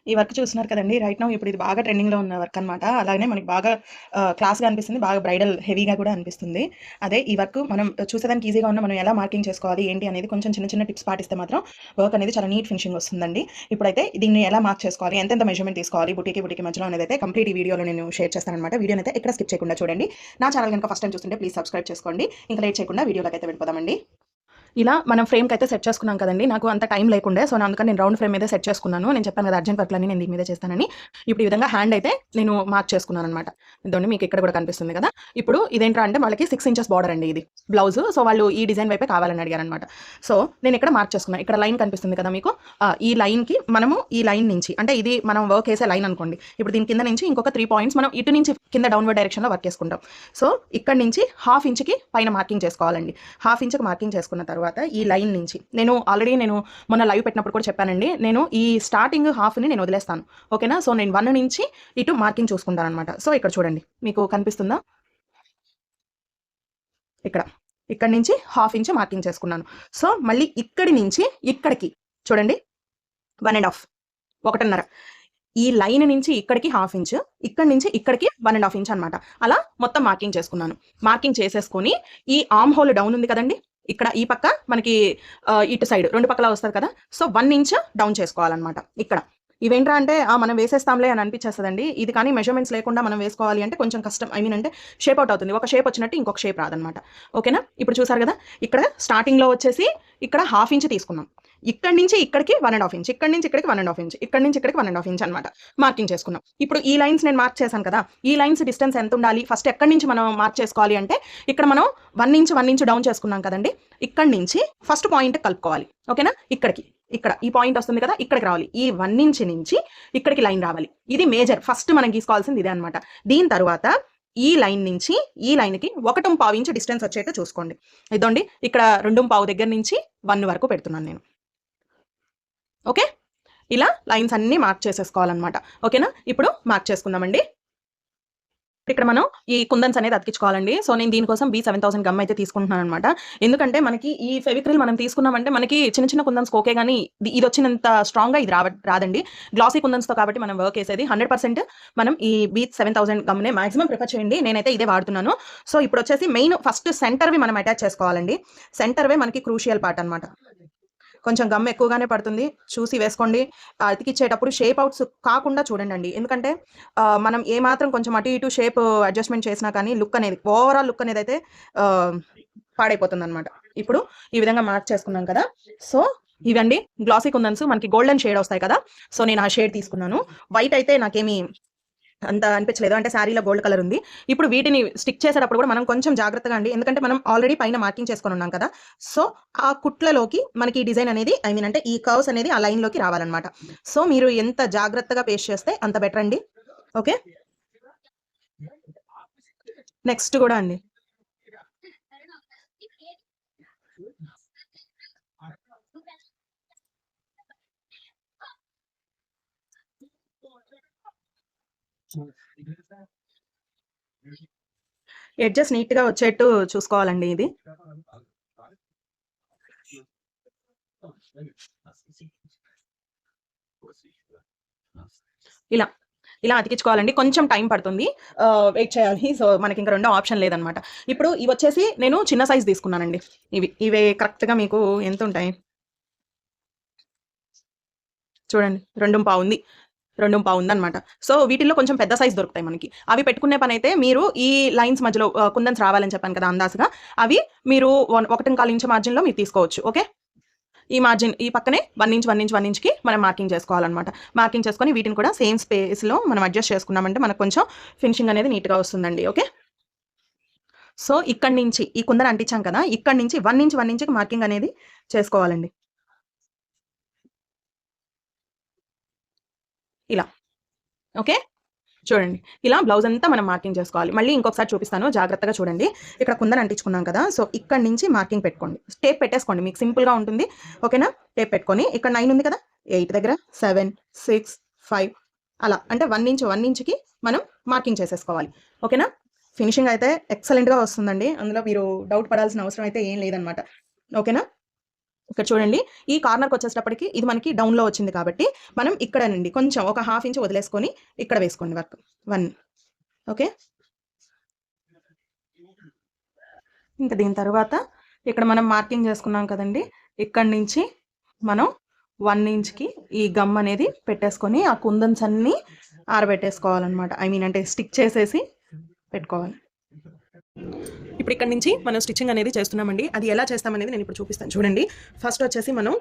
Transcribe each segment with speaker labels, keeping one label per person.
Speaker 1: ఈ వర్క్ చూస్తున్నారు కదండీ! రైట్ నౌ ఇప్పుడు ఇది బాగా ట్రెండింగ్‌లో ఉన్న వర్క్ అనమాట. అలాగనే మనకి బాగా క్లాస్‌గా అనిపిస్తుంది. బాగా బ్రైడల్ హెవీగా కూడా అనిపిస్తుంది. అదే ఈ వర్క్ మనం చూసేదానికి ఈజీగా ఉన్న మనం ఎలా మార్కింగ్ చేసుకోవాలి ఏంటి అనేది కొంచెం చిన్న చిన్న టిప్స్ పాటిస్తే మాత్రం వర్క్ అనేది చాలా నీట్ ఫినిషింగ్ వస్తుందండి. ఇప్పుడైతే దీన్ని ఎలా మార్క్ చేసుకోవాలి, ఎంతెంత మెజర్‌మెంట్ తీసుకోవాలి బుటీకి మధ్యలో అనేదైతే కంప్లీట్ ఈ వీడియోలో నేను షేర్ చేస్తాననమాట. వీడియోనైతే ఎక్కడ స్కిప్ చేయకుండా చూడండి. నా ఛానల్ గనుక ఫస్ట్ టైమ్ చూస్తుంటే ప్లీజ్ సబ్స్క్రైబ్ చేసుకోండి. ఇంకా లేట్ చేయకుండా వీడియోలోకైతే వెళ్ళిపోదామండి. ఇలా మనం ఫ్రేమ్‌కైతే సెట్ చేసుకున్నాం కదండీ! నాకు అంత టైం లేకుండే. సో, అందుకని నేను రౌండ్ ఫ్రేమ్ మీదే సెట్ చేసుకున్నాను. నేను చెప్పాను కదా! అర్జెంట్ వర్క్‌లన్నీ నేను దీని మీదే చేస్తానని. ఇప్పుడు ఈ విధంగా హ్యాండ్ అయితే నేను మార్క్ చేసుకున్నాననమాట. ఇదండి మీకు ఇక్కడ కూడా కనిపిస్తుంది కదా! ఇప్పుడు ఇదేంట్రా అంటే వాళ్ళకి 6 ఇంచెస్ బార్డర్ అండి ఇది బ్లౌజు. సో, వాళ్ళు ఈ డిజైన్ వైపే కావాలని అడిగారనమాట. సో, నేను ఇక్కడ మార్క్ చేసుకున్నా. ఇక్కడ లైన్ కనిపిస్తుంది కదా మీకు. ఈ లైన్‌కి మనము ఈ లైన్ నుంచి అంటే ఇది మనం వర్క్ ఏసే లైన్ అనుకోండి. ఇప్పుడు దీని కింద నుంచి ఇంకొక 3 పాయింట్స్ మనం ఇటు నుంచి కింద డౌన్‌వర్డ్ డైరెక్షన్‌లో వర్క్ చేసుకుంటాం. సో, ఇక్కడి నుంచి హాఫ్ ఇంచ్‌కి పైన మార్కింగ్ చేసుకోవాలండి. హాఫ్ ఇంచ్‌కి మార్కింగ్ చేసుకున్న తర్వాత ఈ లైన్ నుంచి నేను మొన్న లైవ్ పెట్టినప్పుడు కూడా చెప్పానండి. నేను ఈ స్టార్టింగ్ హాఫ్‌ని నేను వదిలేస్తాను. ఓకేనా? సో, నేను 1 నుంచి ఇటు మార్కింగ్ చూసుకుంటాననమాట. సో, ఇక్కడ చూడండి. మీకు కనిపిస్తుందా? ఇక్కడ. ఇక్కడి నుంచి హాఫ్ ఇంచ్ మార్కింగ్ చేసుకున్నాను. సో, మళ్ళీ ఇక్కడి నుంచి ఇక్కడికి చూడండి 1 ½ 1.5 ఈ లైన్ నుంచి ఇక్కడికి హాఫ్ ఇంచ్, ఇక్కడి నుంచి ఇక్కడికి 1 ½ ఇంచ్ అనమాట. అలా మొత్తం మార్కింగ్ చేసుకున్నాను. మార్కింగ్ చేసేసుకొని ఈ ఆర్మ్ హోల్ డౌన్ ఉంది కదండీ! ఇక్కడ ఈ పక్క మనకి ఇటు సైడ్ 2 పక్కల వస్తది కదా! సో, 1 ఇంచ్ డౌన్ చేసుకోవాలనమాట ఇక్కడ. ఇవేంట్రా అంటే మనం వేసేస్తాంలే అని అనిపించేస్తదండి. ఇది కానీ మెజర్‌మెంట్స్ లేకుండా మనం వేసుకోవాలి అంటే కొంచెం కష్టం. ఐ మీన్ అంటే షేప్ అవుట్ అవుతుంది. ఒక షేప్ వచ్చినట్టు ఇంకొక షేప్ రాదనమాట. ఓకేనా? ఇప్పుడు చూసారు కదా! ఇక్కడ స్టార్టింగ్‌లో వచ్చేసి ఇక్కడ హాఫ్ ఇంచ్ తీసుకున్నాం. ఇక్కడి నుంచి ఇక్కడికి 1 ½ ఇంచ్. ఇక్కడి నుంచి ఇక్కడికి 1 ½ ఇంచ్. ఇక్కడి నుంచి ఇక్కడికి 1 ½ ఇంచ్ అనమాట. మార్కింగ్ చేసుకున్నాం. ఇప్పుడు ఈ లైన్స్ నేను మార్క్ చేశాను కదా! ఈ లైన్స్ డిస్టెన్స్ ఎంత ఉండాలి? ఫస్ట్ ఎక్కడి నుంచి మనం మార్క్ చేసుకోవాలి అంటే ఇక్కడ మనం 1 ఇంచ్ డౌన్ చేసుకున్నాం కదండీ! ఇక్కడి నుంచి ఫస్ట్ పాయింట్ కలుపుకోవాలి. ఓకేనా? ఇక్కడికి. ఇక్కడ ఈ పాయింట్ వస్తుంది కదా! ఇక్కడికి రావాలి. ఈ 1 ఇంచ్ నుంచి ఇక్కడికి లైన్ రావాలి. ఇది మేజర్. ఫస్ట్ మనం గీసుకోవాల్సింది ఇదే అనమాట. దీని తరువాత ఈ లైన్ నుంచి ఈ లైన్‌కి 1.5 ఇంచ్ డిస్టెన్స్ వచ్చేట్టు చూసుకోండి. ఇదండి ఇక్కడ 2.5 దగ్గర నుంచి 1 వరకు పెడుతున్నాను నేను. ఓకే? ఇలా లైన్స్ అన్నీ మార్క్ చేసేసుకోవాలనమాట. ఓకేనా? ఇప్పుడు మార్క్ చేసుకుందామండి. ఇక్కడ మనం ఈ కుందన్స్ అనేది అతికించుకోవాలండి. సో, నేను దీనికోసం B7000 గమ్ అయితే తీసుకుంటున్నాననమాట. ఎందుకంటే మనకి ఈ ఫెవిక్రిల్ మనం తీసుకున్నామంటే మనకి చిన్న చిన్న కుందన్స్‌కి ఓకే గానీ ఇదొచ్చినంత స్ట్రాంగ్‌గా ఇది రాదండి. గ్లాసీ కుందన్స్‌తో కాబట్టి మనం వర్క్ ఏసేది 100% మనం ఈ B7000 గమ్‌నే మాక్సిమం ప్రిఫర్ చేయండి. నేనైతే ఇదే వాడుతున్నాను. సో, ఇప్పుడొచ్చేసి మెయిన్ ఫస్ట్ సెంటర్‌వి మనం అటాచ్ చేసుకోవాలండి. సెంటర్‌వే మనకి క్రూషియల్ పార్ట్ అనమాట. కొంచెం గమ్ ఎక్కువగానే పడుతుంది. చూసి వేసుకోండి. అతికిచ్చేటప్పుడు షేప్ అవుట్స్ కాకుండా చూడండండి. ఎందుకంటే మనం ఏమాత్రం కొంచెం అటు ఇటు షేప్ అడ్జస్ట్‌మెంట్ చేసినా కానీ ఓవరాల్ లుక్ అనేదైతే ఆహ్, పాడైపోతుందనమాట. ఇప్పుడు ఈ విధంగా మార్క్ చేసుకున్నాం కదా! సో, ఇవండి గ్లాసీ కుందన్స్ మనకి గోల్డెన్ షేడ్ వస్తాయి కదా! సో, నేను ఆ షేడ్ తీసుకున్నాను. వైట్ అయితే నాకేమి అంత అనిపించలేదు. అంటే శారీలో గోల్డ్ కలర్ ఉంది. ఇప్పుడు వీటిని స్టిక్ చేసేటప్పుడు కూడా మనం కొంచెం జాగ్రత్తగా అండి. ఎందుకంటే మనం ఆల్రెడీ పైన మార్కింగ్ చేసుకొని ఉన్నాం కదా! సో, ఆ కుట్లలోకి మనకి ఈ డిజైన్ అనేది ఐ మీన్ అంటే ఈ కర్వ్స్ అనేది ఆ లైన్‌లోకి రావాలన్నమాట. సో, మీరు ఎంత జాగ్రత్తగా పేస్ట్ చేస్తే అంత బెటర్ అండి. ఓకే. నెక్స్ట్ కూడా అండి. ఎడ్జెస్ నీట్‌గా వచ్చేట్టు చూసుకోవాలండి ఇది. ఇలా. ఇలా అతికించుకోవాలండి. కొంచెం టైం పడుతుంది. వెయిట్ చేయాలి. సో, మనకింక రెండో ఆప్షన్ లేదనమాట. ఇప్పుడు ఇవొచ్చేసి నేను చిన్న సైజ్ తీసుకున్నానండి. ఇవి కరెక్ట్‌గా మీకు ఎంతుంటాయి? చూడండి 2.5 ఉంది. 2.5 ఉందనమాట. సో, వీటిల్లో కొంచెం పెద్ద సైజ్ దొరుకుతాయి మనకి. అవి పెట్టుకునే పనైతే మీరు ఈ లైన్స్ మధ్యలో కుందన్స్ రావాలని చెప్పాను కదా! అందాజుగా. అవి మీరు 1.25 ఇంచ్ మార్జిన్‌లో మీరు తీసుకోవచ్చు. ఓకే. ఈ మార్జిన్ ఈ పక్కనే 1 ఇంచ్‌కి మనం మార్కింగ్ చేసుకోవాలనమాట. మార్కింగ్ చేసుకొని వీటిని కూడా సేమ్ స్పేస్‌లో మనం అడ్జస్ట్ చేసుకున్నామంటే మనకు కొంచెం ఫినిషింగ్ అనేది నీట్‌గా వస్తుందండి. ఓకే. సో, ఇక్కడి నుంచి ఈ కుందన్ అంటించాం కదా! ఇక్కడి నుంచి 1 ఇంచ్‌కి మార్కింగ్ అనేది చేసుకోవాలండి. ఇలా. ఓకే. చూడండి. ఇలా బ్లౌజ్ అంతా మనం మార్కింగ్ చేసుకోవాలి. మళ్ళీ ఇంకొకసారి చూపిస్తాను. జాగ్రత్తగా చూడండి. ఇక్కడ కుందన్ అంటించుకున్నాం కదా! సో, ఇక్కడి నుంచి మార్కింగ్ పెట్టుకోండి. టేప్ పెట్టేసుకోండి. మీకు సింపుల్‌గా ఉంటుంది. ఓకేనా? టేప్ పెట్టుకొని ఇక్కడ 9 ఉంది కదా! 8 దగ్గర 7, 6, 5 అలా అంటే 1 ఇంచ్‌కి మనం మార్కింగ్ చేసేసుకోవాలి. ఓకేనా? ఫినిషింగ్ అయితే ఎక్సలెంట్‌గా వస్తుందండి. అందులో మీరు డౌట్ పడాల్సిన అవసరం అయితే ఏం లేదనమాట. ఓకేనా? ఇక్కడ చూడండి ఈ కార్నర్కి వచ్చేటప్పటికి ఇది మనకి డౌన్లో వచ్చింది కాబట్టి మనం ఇక్కడ నుండి కొంచెం ఒక 1/2 ఇంచ్ వదిలేసుకొని ఇక్కడ వేసుకోండి వర్క్ 1. ఓకే, ఇంకా దీని తర్వాత ఇక్కడ మనం మార్కింగ్ చేసుకున్నాం కదండి, ఇక్కడి నుంచి మనం 1 ఇంచ్కి ఈ గమ్ అనేది పెట్టేసుకొని ఆ కుందన్స్ అన్నీ ఆరబెట్టేసుకోవాలన్నమాట. అంటే స్టిక్ చేసేసి పెట్టుకోవాలి. ఇప్పుడు ఇక్కడ నుంచి మనం స్టిచ్చింగ్ అనేది చేస్తున్నామండి. అది ఎలా చేస్తామనేది నేను ఇప్పుడు చూపిస్తాను చూడండి. ఫస్ట్ వచ్చేసి మనం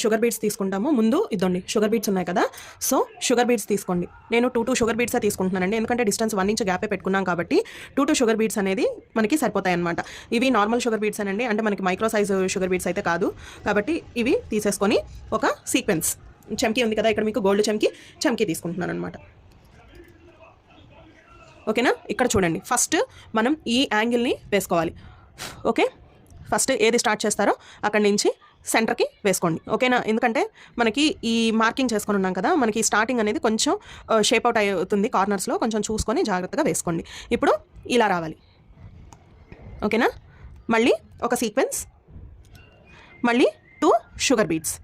Speaker 1: షుగర్ బీడ్స్ తీసుకుంటాము. ముందు ఇద్దండి షుగర్ బీడ్స్ ఉన్నాయి కదా, సో షుగర్ బీడ్స్ తీసుకోండి. నేను 2 షుగర్ బీడ్సే తీసుకుంటున్నానండి, ఎందుకంటే డిస్టెన్స్ 1 ఇంచ్ గ్యాపే పెట్టుకున్నాం కాబట్టి 2 షుగర్ బీడ్స్ అనేది మనకి సరిపోతాయి అనమాట. ఇవి నార్మల్ షుగర్ బీడ్స్ అనండి, అంటే మనకి మైక్రో సైజ్ షుగర్ బీడ్స్ అయితే కాదు. కాబట్టి ఇవి తీసేసుకొని ఒక సీక్వెన్స్ చమ్కీ ఉంది కదా, ఇక్కడ మీకు గోల్డ్ చమ్కీ తీసుకుంటున్నాను అనమాట. ఓకేనా, ఇక్కడ చూడండి ఫస్ట్ మనం ఈ యాంగిల్ని వేసుకోవాలి. ఓకే, ఫస్ట్ ఏది స్టార్ట్ చేస్తారో అక్కడి నుంచి సెంటర్కి వేసుకోండి. ఓకేనా, ఎందుకంటే మనకి ఈ మార్కింగ్ చేసుకొని ఉన్నాం కదా, మనకి స్టార్టింగ్ అనేది కొంచెం షేప్ అవుట్ అవుతుంది కార్నర్స్లో, కొంచెం చూసుకొని జాగ్రత్తగా వేసుకోండి. ఇప్పుడు ఇలా రావాలి. ఓకేనా, మళ్ళీ ఒక సీక్వెన్స్, మళ్ళీ 2 షుగర్ బీడ్స్.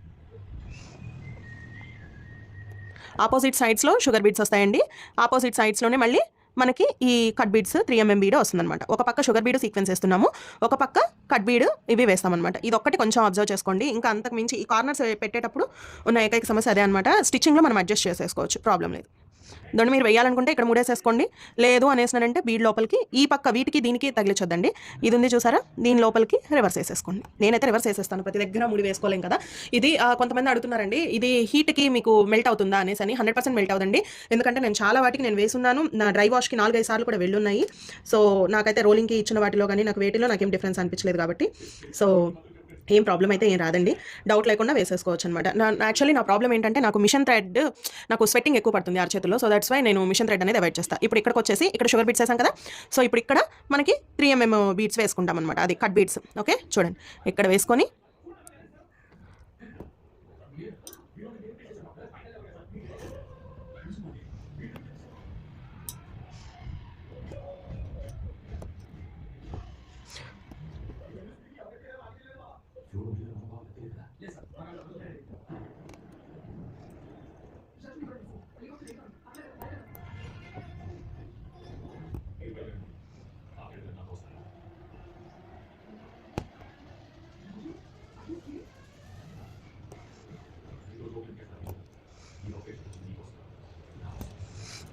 Speaker 1: ఆపోజిట్ సైడ్స్లో షుగర్ బీడ్స్ వస్తాయండి. ఆపోజిట్ సైడ్స్లోనే మళ్ళీ మనకి ఈ కట్ బీడ్స్ 3 mm బీడ్ వస్తుందన్నమాట. ఒక పక్క షుగర్ బీడ్ సీక్వెన్స్ వేస్తున్నాము, ఒక పక్క కట్ బీడ్ ఇవి వేస్తామన్నమాట. ఇది ఒక్కటి కొంచెం అబ్జర్వ్ చేసుకోండి. ఇంకా అంతకు మించి ఈ కార్నర్స్ పెట్టేటప్పుడు ఉన్న ఏకైక సమస్య అదే అనమాట. స్టిచ్చింగ్లో మనం అడ్జస్ట్ చేసేసుకోవచ్చు, ప్రాబ్లం లేదు. దాన్ని మీరు వేయాలనుకుంటే ఇక్కడ 3 వేసేసుకోండి, లేదు అనేసినారంటే బీడ్ లోపలికి ఈ పక్క వీటికి దీనికి తగిలించొద్దండి. ఇది ఉంది చూసారా, దీని లోపలికి రివర్స్ వేసేసుకోండి. నేనైతే రివర్స్ వేసేస్తాను, ప్రతి దగ్గర 3 వేసుకోలేం కదా. ఇది కొంతమంది అడుగుతున్నారండి, ఇది హీట్కి మీకు మెల్ట్ అవుతుందా అనేసి అని. 100% మెల్ట్ అవుతుంది, ఎందుకంటే నేను చాలా వాటికి నేను వేసున్నాను. నా డ్రై వాష్కి 4-5 సార్లు కూడా వెళ్ళున్నాయి. సో నాకైతే రోలింగ్కి ఇచ్చిన వాటిలో కానీ నాకు వేటిలో నాకేం డిఫరెన్స్ అనిపించలేదు కాబట్టి సో ఏం ప్రాబ్లం అయితే ఏం రాదండి, డౌట్ లేకుండా వేసేసుకోవచ్చు అనమాట. యాక్చువల్లీ నా ప్రాబ్లం ఏంటంటే నాకు మిషన్ థ్రెడ్, నాకు స్వెట్టింగ్ ఎక్కువ పడుతుంది అరచేతుల్లో. సో దట్స్ వై నేను మిషన్ థ్రెడ్ అనేది అవాయిడ్ చేస్తాను. ఇప్పుడు ఇక్కడికి వచ్చేసి ఇక్కడ షుగర్ బీడ్స్ వేసాం కదా, సో ఇప్పుడు ఇక్కడ మనకి 3 mm బీడ్స్ వేసుకుంటాం అనమాట, అది కట్ బీడ్స్. ఓకే, చూడండి ఇక్కడ వేసుకొని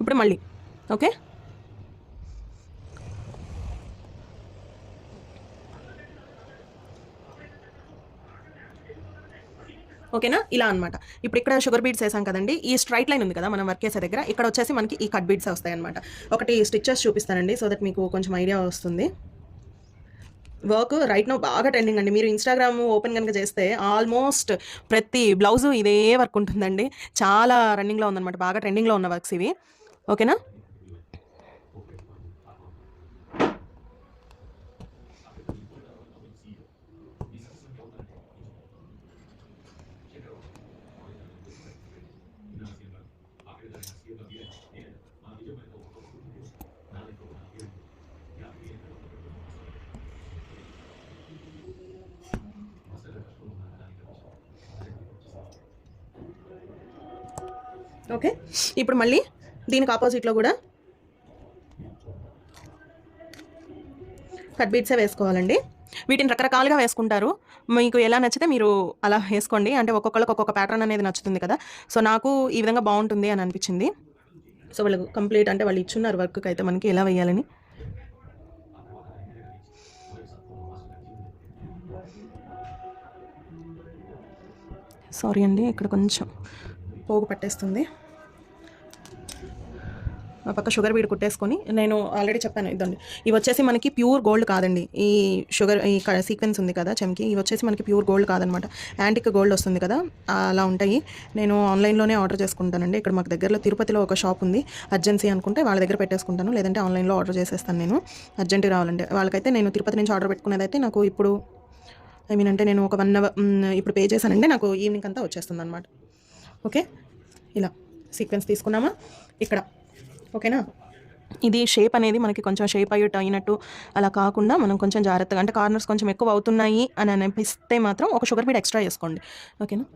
Speaker 1: ఇప్పుడు మళ్ళీ ఓకే, ఓకేనా, ఇలా అనమాట. ఇప్పుడు ఇక్కడ షుగర్ బీడ్స్ వేసాం కదండి, ఈ స్ట్రైట్ లైన్ ఉంది కదా మనం వర్క్ చేసే దగ్గర, ఇక్కడ వచ్చేసి మనకి ఈ కట్ బీడ్స్ వస్తాయి అనమాట. ఒకటి స్టిచ్చెస్ చూపిస్తానండి, సో దట్ మీకు కొంచెం ఐడియా వస్తుంది. వర్క్ రైట్ నో బాగా ట్రెండింగ్ అండి. మీరు ఇన్స్టాగ్రామ్ ఓపెన్ కనుక చేస్తే ఆల్మోస్ట్ ప్రతి బ్లౌజు ఇదే వర్క్ ఉంటుందండి. చాలా రన్నింగ్లో ఉందన్నమాట, బాగా ట్రెండింగ్లో ఉన్న వర్క్స్ ఇవి. ఓకేనా, ఓకే. ఇప్పుడు మళ్ళీ దీనికి ఆపోజిట్లో కూడా కట్ బీడ్సే వేసుకోవాలండి. వీటిని రకరకాలుగా వేసుకుంటారు, మీకు ఎలా నచ్చితే మీరు అలా వేసుకోండి. అంటే ఒక్కొక్కరికి ఒక్కొక్క ప్యాటర్న్ అనేది నచ్చుతుంది కదా, సో నాకు ఈ విధంగా బాగుంటుంది అని అనిపించింది. సో వాళ్ళు కంప్లీట్ అంటే వాళ్ళు ఇచ్చున్నారు వర్క్కి అయితే మనకి ఎలా వేయాలని. సారీ అండి, ఇక్కడ కొంచెం పోగు పట్టేస్తుంది. ఆ పక్క షుగర్ బీడ్ కుట్టేసుకొని, నేను ఆల్రెడీ చెప్పాను ఇదండి, ఇవి వచ్చేసి మనకి ప్యూర్ గోల్డ్ కాదండి. ఈ షుగర్ ఈ సీక్వెన్స్ ఉంది కదా చమ్కి, ఇవి వచ్చేసి మనకి ప్యూర్ గోల్డ్ కాదనమాట, యాంటిక్ గోల్డ్ వస్తుంది కదా, అలా ఉంటాయి. నేను ఆన్లైన్లోనే ఆర్డర్ చేసుకుంటానండి. ఇక్కడ మాకు దగ్గరలో తిరుపతిలో ఒక షాప్ ఉంది, అర్జెన్సీ అనుకుంటే వాళ్ళ దగ్గర పెట్టేసుకుంటాను, లేదంటే ఆన్లైన్లో ఆర్డర్ చేసేస్తాను. నేను అర్జెంట్ రావాలంటే వాళ్ళకైతే నేను తిరుపతి నుంచి ఆర్డర్ పెట్టుకునేదైతే నాకు ఇప్పుడు అంటే నేను ఒక 1 hour ఇప్పుడు పే చేశానంటే నాకు ఈవినింగ్ అంతా వచ్చేస్తుంది అనమాట. ఓకే, ఇలా సీక్వెన్స్ తీసుకున్నామా ఇక్కడ, ఓకేనా. ఇది షేప్ అనేది మనకి కొంచెం షేప్ అయినట్టు అలా కాకుండా మనం కొంచెం జాగ్రత్తగా, అంటే కార్నర్స్ కొంచెం ఎక్కువ అవుతున్నాయి అని అనిపిస్తే మాత్రం ఒక షుగర్ బీడ్ ఎక్స్ట్రా వేసుకోండి. ఓకేనా.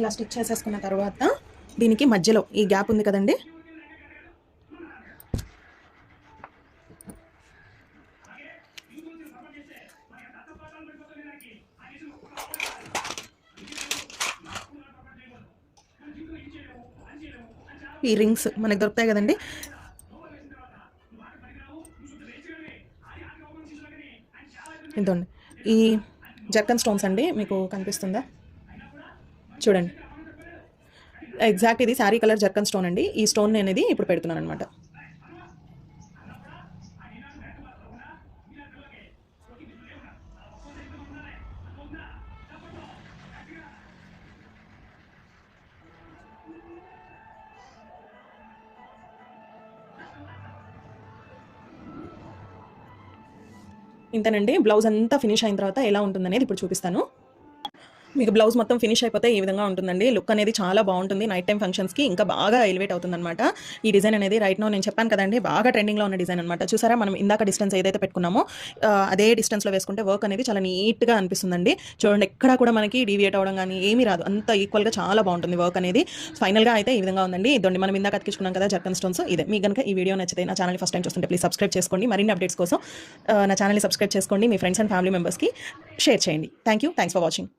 Speaker 1: ఇలా స్టిచ్ చేసేసుకున్న తర్వాత దీనికి మధ్యలో ఈ గ్యాప్ ఉంది కదండి, ఈ రింగ్స్ మనకు దొరుకుతాయి కదండి, ఇదండి ఈ జర్కన్ స్టోన్స్ అండి. మీకు కనిపిస్తుందా చూడండి, ఎగ్జాక్ట్ ఇది శారీ కలర్ జర్కన్ స్టోన్ అండి. ఈ స్టోన్ అనేది ఇప్పుడు పెడుతున్నాను అనమాట. ఇంతేనండి. బ్లౌజ్ అంతా ఫినిష్ అయిన తర్వాత ఎలా ఉంటుందనేది ఇప్పుడు చూపిస్తాను. మీకు బ్లౌజ్ మొత్తం ఫినిష్ అయిపోతే ఈ విధంగా ఉంటుందండి. లుక్ అనేది చాలా బాగుంటుంది. నైట్ టైం ఫంక్షన్స్కి ఇంకా బాగా ఎలివేట్ అవుతుందన్నమాట. ఈ డిజైన్ అనేది రైట్ నో నేను చెప్పాను కదండి, బాగా ట్రెండింగ్లో ఉన్న డిజైన్ అనమాట. చూసారా, మనం ఇందాక డిస్టెన్స్ ఏదైతే పెట్టుకున్నామో అదే డిస్టెన్స్లో వేసుకుంటే వర్క్ అనేది చాలా నీట్గా అనిపిస్తుందండి. చూడండి, ఎక్కడా కూడా మనకి డీవియేట్ అవ్వడం కానీ ఏమీ రాదు, అంత ఈక్వల్గా చాలా బాగుంటుంది వర్క్ అనేది. ఫైనల్గా అయితే ఈ విధంగా ఉందండి. ఇదండి మనం ఇందాక అతికించుకున్నాం కదా జర్కన్ స్టోన్స్, ఇదే. మీకు కనుక ఈ వీడియో నచ్చితే నా ఛానల్ ఫస్ట్ టైం చూస్తుంటే ప్లీజ్ సబ్స్క్రైబ్ చేసుకోండి. మరిన్ని అప్డేట్స్ కోసం నా ఛానల్ని సబ్స్క్రైబ్ చేసుకోండి. మీ ఫ్రెండ్స్ అండ్ ఫ్యామిలీ మెంబర్స్కి షేర్ చేయండి. Thanks for watching.